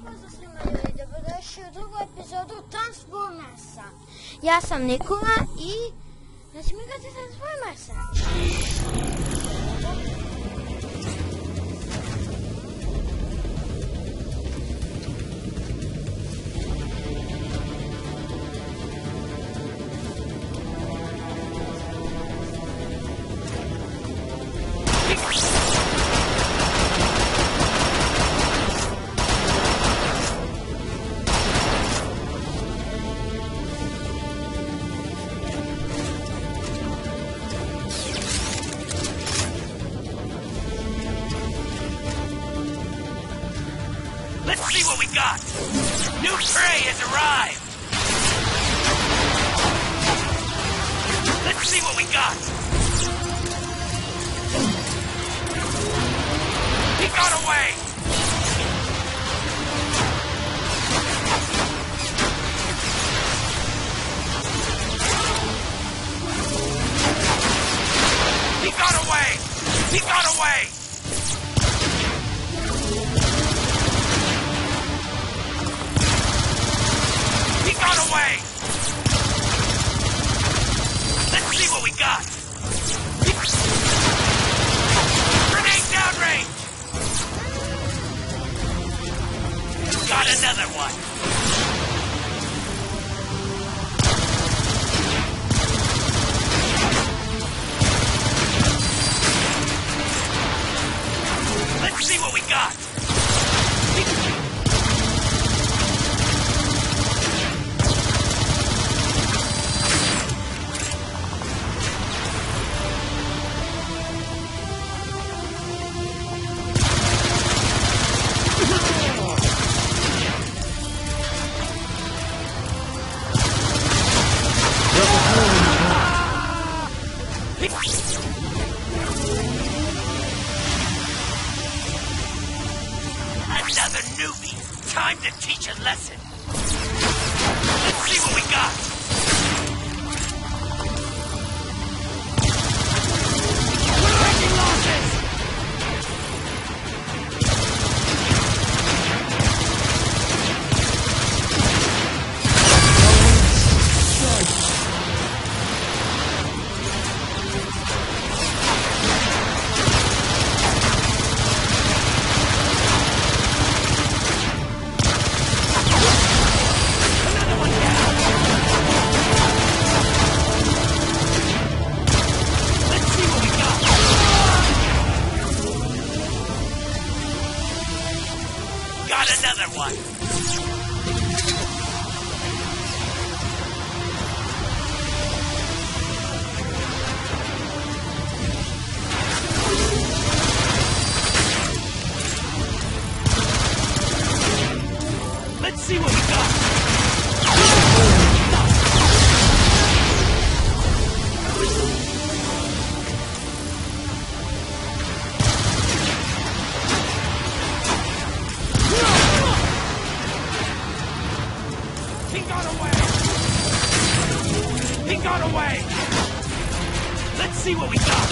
Pozdrav svima ljudi, dobrodošli u drugu epizodu Transformersa. Ja sam Nikola i ćemo igrati Transformersa. Let's see what we got! New prey has arrived! Let's see what we got! He got away! He got away! He got away! Got away! Let's see what we got! Grenade downrange! Got another one! Let's see what we got! Another newbie! Time to teach a lesson! Let's see what we got! Taking losses! Got another one! Let's see what we got! He got away! He got away! Let's see what we got!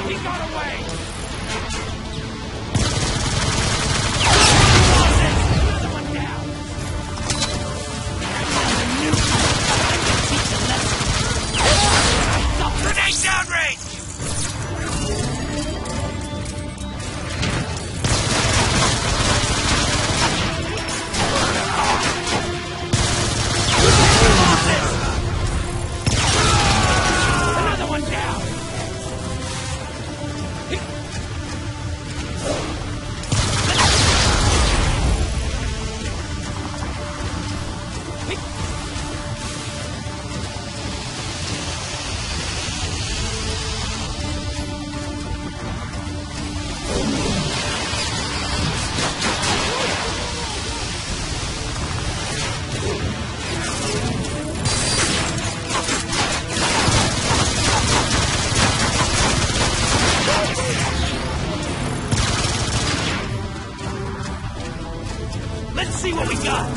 He got away! Another one down! Another new time to teach a lesson! Grenade downrange! Another one down! Let's see what we got!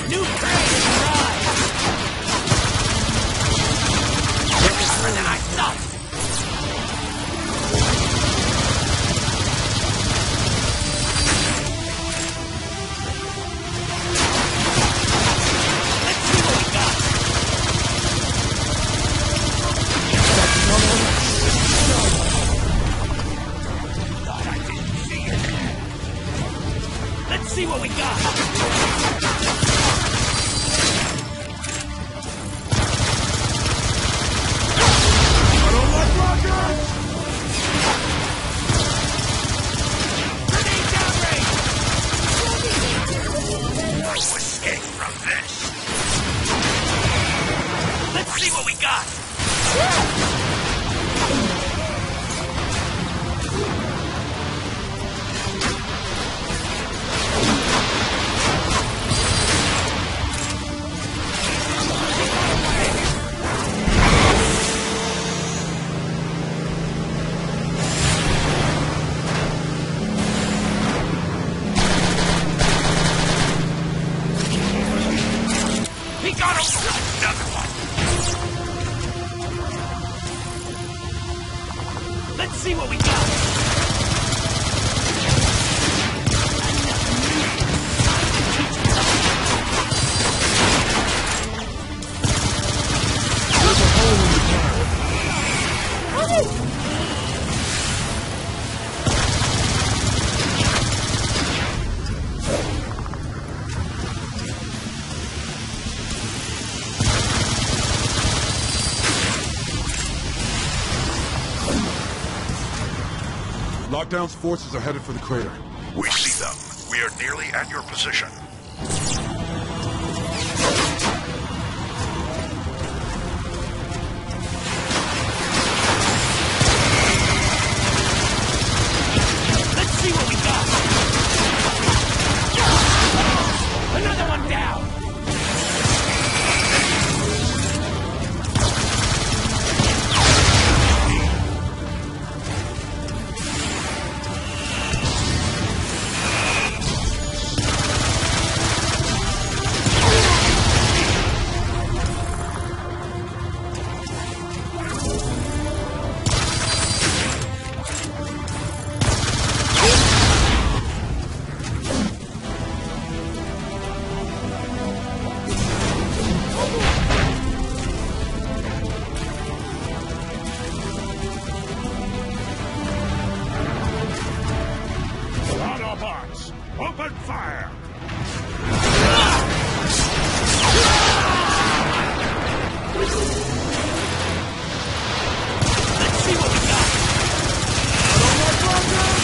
New prey has arrived! Quicker than I thought! Let's see what we got. Lockdown's forces are headed for the crater. We see them. We are nearly at your position. Let's see what we got. Another one down. Autobots, open fire! Let's see what we got. Another one down.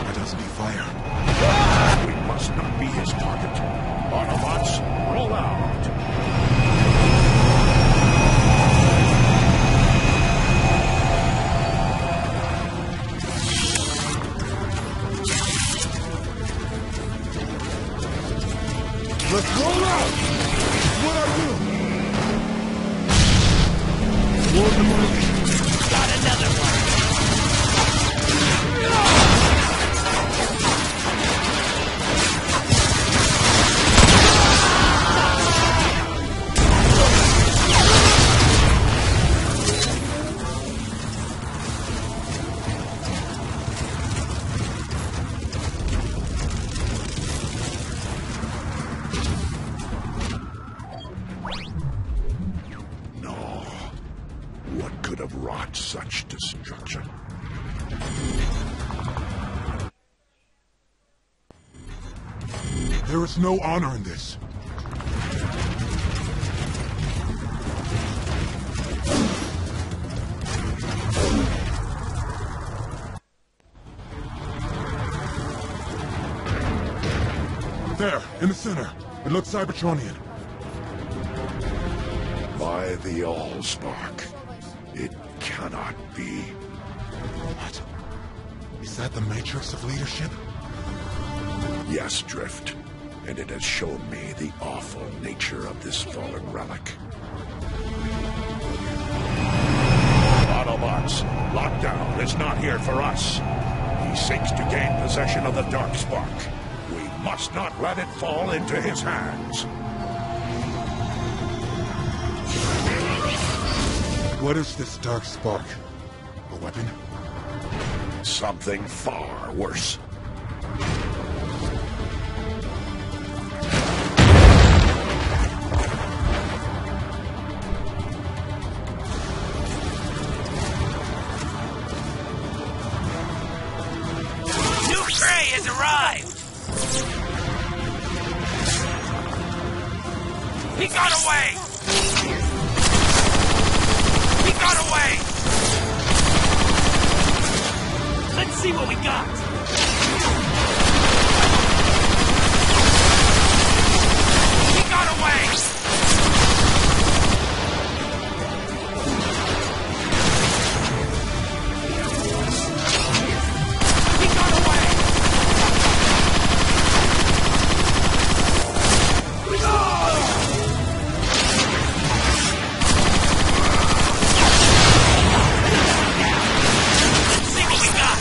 Why doesn't he fire? We must not be his target. Autobots, roll out! Let's roll out! What I do? Toward the mark. Got another one. No. What could have wrought such destruction? There is no honor in this. There, in the center. It looks Cybertronian. By the Allspark, it cannot be. What? Is that the matrix of leadership? Yes, Drift. And it has shown me the awful nature of this fallen relic. Autobots, Lockdown is not here for us. He seeks to gain possession of the Darkspark. We must not let it fall into his hands. What is this dark spark? A weapon? Something far worse. New prey has arrived. He got away. Let's see what we got! He got away! He got away! Let's see what we got!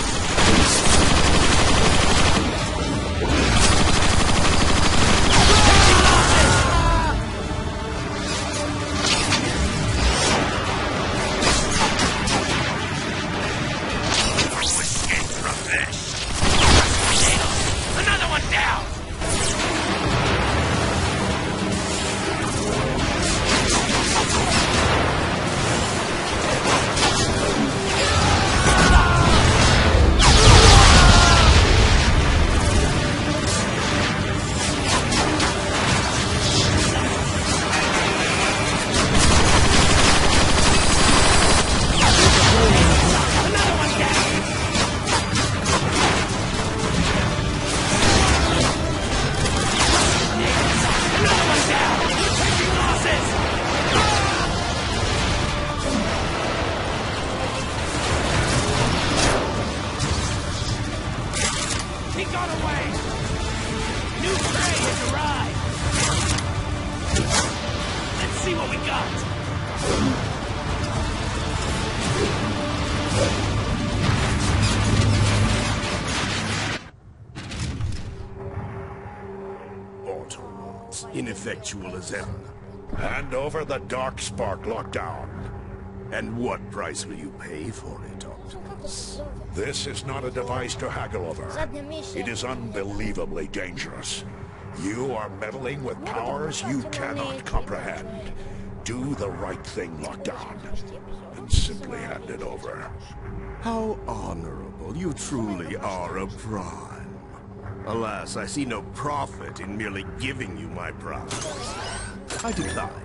Escape from this! Another one down! Another one down! Another one down! Taking losses! He got away! New prey has arrived! Let's see what we got! Autobots, ineffectual as ever. Hand over the Darkspark lockdown. And what price will you pay for it, Optimus? This is not a device to haggle over. It is unbelievably dangerous. You are meddling with powers you cannot comprehend. Do the right thing, Lockdown, and simply hand it over. How honorable. You truly are a prime. Alas, I see no profit in merely giving you my prize. I decline.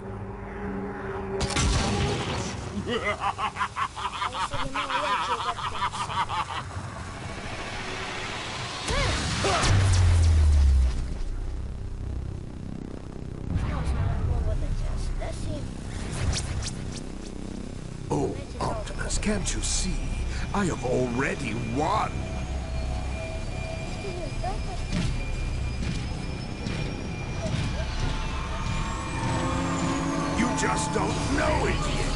Oh, Optimus, can't you see? I have already won. You just don't know it yet.